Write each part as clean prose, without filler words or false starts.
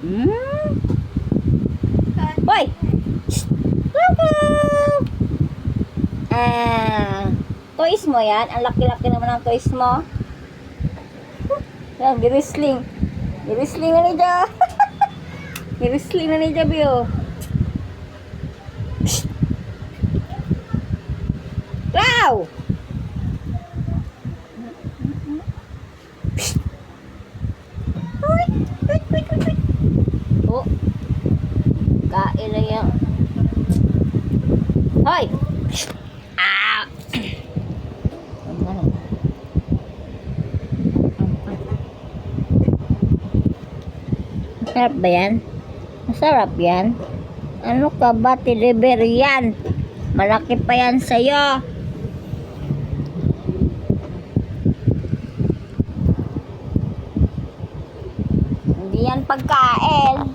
Hmm? Hoy! Shh! Welcome! Toys mo yan? Ang laki-laki naman ng toys mo. Yan, girisling. Girisling na ni Ja. Girisling na ni Ja, Bio. Shh! Wow! Shh! Wait, wait, wait, wait, wait. Oh. Kain na yan. Hoy! Ah! Masarap ba yan? Masarap yan? Ano ka ba? Deliver yan. Malaki pa yan sa'yo. Hindi yan pagkain.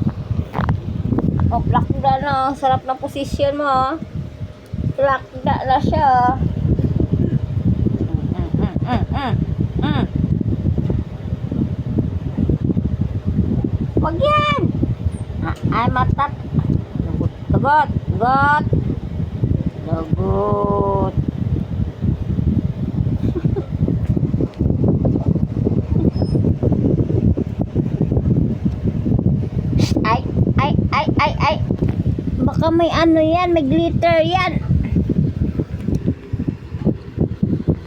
Oh, plakda na. Sarap na posisyon mo. Plakda na siya. Wag yan. Ay, matat. Lagot. Lagot. Lagot. Ay. Baka may ano yan. May glitter yan.